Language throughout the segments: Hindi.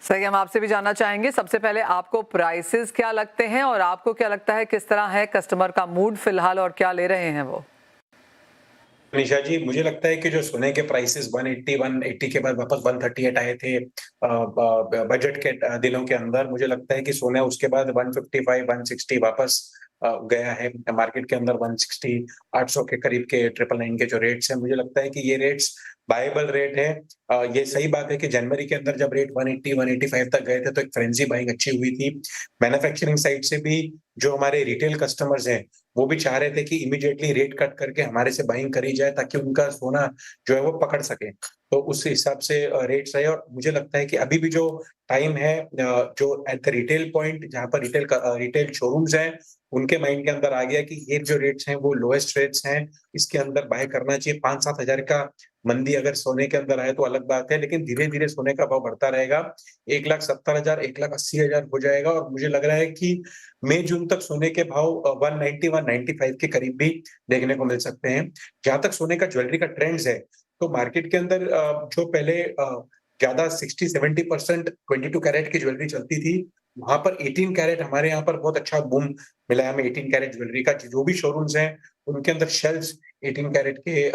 सही, हम आपसे भी जानना चाहेंगे, सबसे पहले आपको प्राइसेस क्या लगते हैं और आपको क्या लगता है किस तरह है कस्टमर का मूड फिलहाल और क्या ले रहे हैं वो? निशा जी, मुझे लगता है कि जो सोने के प्राइसेस 180 के बाद वापस 138 आए थे बजट के दिनों के अंदर, मुझे लगता है कि सोना उसके बाद 155, 160 वापस गया है मार्केट के अंदर। 160, 800 के करीब के 999 के जो रेट्स हैं, मुझे लगता है कि ये रेट्स बायबल रेट है। ये सही बात है कि जनवरी के अंदर जब रेट 180, 185 तक गए थे, तो एक फ्रेंजी बाइंग अच्छी हुई थी। मैन्युफैक्चरिंग साइड से भी जो हमारे रिटेल कस्टमर्स हैं, वो भी चाह रहे थे कि इमीडिएटली रेट कट करके हमारे से बाइंग करी जाए ताकि उनका सोना जो है वो पकड़ सके। तो उस हिसाब से रेट्स रहे और मुझे लगता है कि अभी भी जो टाइम है जो एट द रिटेल पॉइंट जहाँ पर रिटेल शोरूम्स हैं, उनके माइंड के अंदर आ गया कि ये जो रेट्स हैं वो लोएस्ट रेट्स हैं, इसके अंदर बाय करना चाहिए। 5-7 हज़ार का मंदी अगर सोने के अंदर आए तो अलग बात है, लेकिन धीरे-धीरे सोने का भाव बढ़ता रहेगा। 1,70,000 1,80,000 हो जाएगा और मुझे लग रहा है कि मई-जून तक सोने के भाव 190, 195 के करीब भी देखने को मिल सकते हैं। जहाँ तक सोने का ज्वेलरी का ट्रेंड्स है, तो मार्केट के अंदर जो पहले ज़्यादा 60-70% 22 कैरेट की ज्वेलरी चलती थी, वहाँ पर 18 कैरेट हमारे यहाँ पर बहुत अच्छा बूम मिला है हमें 18 कैरेट ज्वेलरी का। जो भी शोरूम्स हैं, उनके अंदर शेल्व्स 18 कैरेट के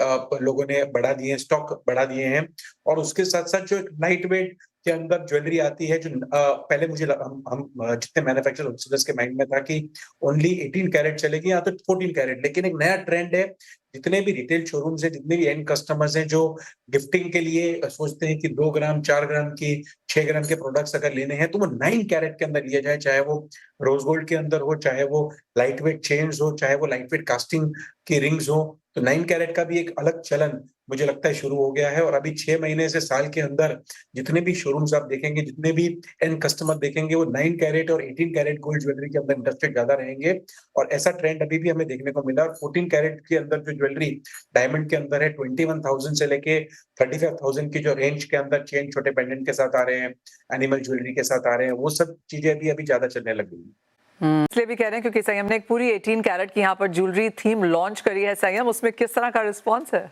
लोगों ने बढ़ा दिए हैं, स्टॉक बढ़ा दिए हैं और उसके साथ-साथ जो एक लाइट वेट के अंदर ज्वेलरी आती है जो पहले मुझे लगा हम जितने मैन्युफैक्चरर होलसेलर्स के माइंड में था कि ओनली 18 कैरेट चलेगी या तो 14 कैरेट, लेकिन एक नया ट्रेंड है। जितने भी रिटेल शोरूम्स हैं, जितने भी एंड कस्टमर्स हैं जो गिफ्टिंग के लिए सोचते हैं कि 2 ग्राम, 4 ग्राम की, 6 ग्राम के प्रोडक्ट्स अगर लेने हैं, तो वो 9 कैरेट के अंदर लिया जाए, चाहे वो रोज़ गोल्ड के अंदर हो, चाहे वो लाइट वेट चेन्स हो, चाहे वो लाइट वेट कास्टिंग की रिंग्स हो। तो 9 कैरेट का भी एक अलग चलन मुझे लगता है शुरू हो गया है और अभी 6 महीने से साल के अंदर जितने भी शोरूम्स आप देखेंगे, जितने भी एंड कस्टमर देखेंगे, वो 9 कैरेट और 18 कैरेट गोल्ड ज्वेलरी के अंदर इंटरेस्टेड ज़्यादा रहेंगे और ऐसा ट्रेंड अभी भी हमें देखने को मिला और 14 कैरेट के अंदर जो ज्वेलरी डायमंड के अंदर है, 21,000 से लेके 35,000 की जो रेंज के अंदर चेन छोटे पेंडेंट के साथ आ रहे हैं, एनिमल ज्वेलरी के साथ आ रहे हैं, वो सब चीज़ें अभी ज़्यादा चलने लग गई हैं। इसलिए भी कह रहे हैं क्योंकि संयम ने एक पूरी 18 कैरेट की यहाँ पर ज्वेलरी थीम लॉन्च करी है संयम, उसमें किस तरह का रिस्पॉन्स है?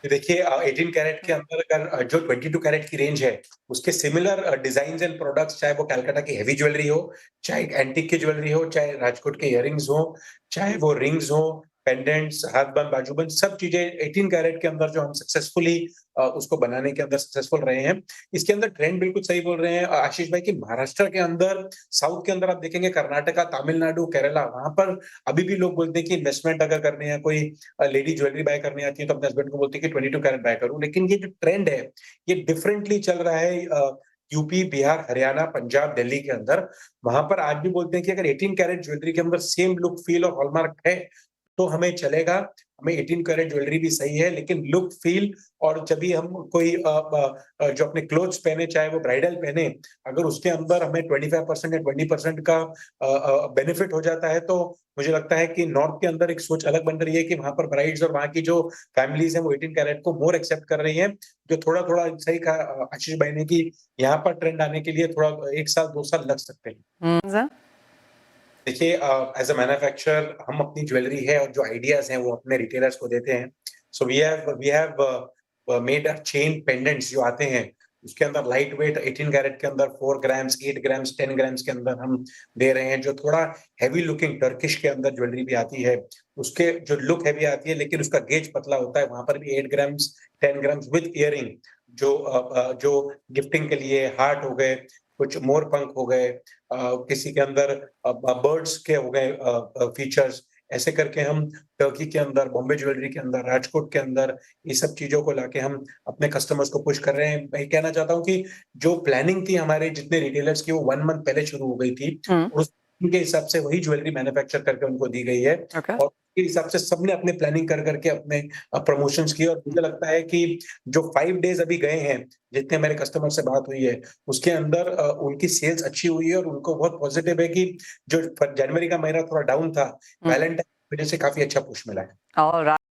देखिए 18 कैरेट के अंदर अगर जो 22 कैरेट की रेंज है, उसके सिमिलर डिज़ाइन्स एंड प्रोडक्ट्स चाहे वो कलकत्ता की हेवी ज्वेलरी हो, चाहे एंटीक की ज्वेलरी हो, चाहे राजकोट के इयररिंग्स हो, चाहे वो रिंग्स हो, पेंडेंट्स, हाथबंद, बाजूबंद सब चीज़ें 18 कैरेट के अंदर जो हम सक्सेसफुली उसको बनाने के अंदर सक्सेसफुल रहे हैं। इसके अंदर ट्रेंड बिल्कुल सही बोल रहे हैं आशीष भाई कि महाराष्ट्र के अंदर, साउथ के अंदर आप देखेंगे कर्नाटका, तमिलनाडु, केरला वहाँ पर अभी भी लोग बोलते हैं कि इन्वेस्टमेंट अगर करने या कोई लेडी ज्वेलरी बाय करने आती है तो अपने हस्बैंड को बोलती है कि 22 कैरेट बाय करूँ। लेकिन ये जो ट्रेंड है, ये डिफरेंटली चल रहा है यूपी, बिहार, हरियाणा, पंजाब, दिल्ली के अंदर। वहाँ पर आज भी बोलते हैं कि अगर 18 कैरेट ज्वेलरी के अंदर सेम लुक, फील और हॉलमार्क है, तो हमें चलेगा। हमें 18 कैरेट ज्वेलरी भी सही है, लेकिन लुक, फील और जब भी हम कोई जो अपने क्लोथ्स पहने, चाहे वो ब्राइडल पहने, अगर उसके अंदर हमें 25% या 20% का बेनिफिट हो जाता है, तो मुझे लगता है कि नॉर्थ के अंदर एक सोच अलग बन रही है कि वहाँ पर ब्राइड्स और वहाँ की जो फैमिलीज़ हैं, वो 18 कैरेट को मोर एक्सेप्ट कर रही हैं। जो थोड़ा-थोड़ा सही कहा आशीष भाई ने कि यहाँ पर ट्रेंड आने के लिए थोड़ा 1 साल, 2 साल लग सकते हैं। ज़ देखिए एज़ अ मैन्युफैक्चरर हम अपनी ज्वेलरी है और जो आइडियाज़ हैं वो अपने रिटेलर्स को देते हैं। So we have made chain pendants जो आते हैं, उसके अंदर लाइट वेट 18 कैरेट के अंदर 4 ग्राम्स, 8 ग्राम्स, 10 ग्राम्स के अंदर हम दे रहे हैं, जो थोड़ा हेवी लुकिंग टर्किश के अंदर ज्वेलरी भी आती है। उसके जो लुक हेवी आती है लेकिन उसका गेज पतला होता है, वहाँ पर भी 8 ग्राम्स, 10 ग्राम्स विद इयररिंग जो गिफ्टिंग के लिए हार्ट हो गए, कुछ मोर पंख हो गए, किसी के अंदर बर्ड्स के हो गए फीचर्स, ऐसे करके हम टर्की के अंदर, बॉम्बे ज्वेलरी के अंदर, राजकोट के अंदर ये सब चीज़ों को लाके हम अपने कस्टमर्स को पुश कर रहे हैं। मैं ये कहना चाहता हूँ कि जो प्लानिंग थी हमारे जितने रिटेलर्स की वो 1 मंथ पहले शुरू हो गई थी हुँ, और उनके हिसाब से वही ज्वेलरी मैन्युफैक्चर करके उनको दी गई है ओके। और उसके हिसाब से सबने अपने प्लानिंग कर के अपने प्रमोशंस किए और मुझे लगता है कि जो 5 डेज़ अभी गए हैं, जितने मेरे कस्टमर से बात हुई है, उसके अंदर उनकी सेल्स अच्छी हुई है और उनको बहुत पॉजिटिव है कि जो फ जनवरी का महीना थोड़ा डाउन था, हुँ, वैलेंटाइन की वजह से काफ़ी अच्छा पुश मिला है। ऑलराइट।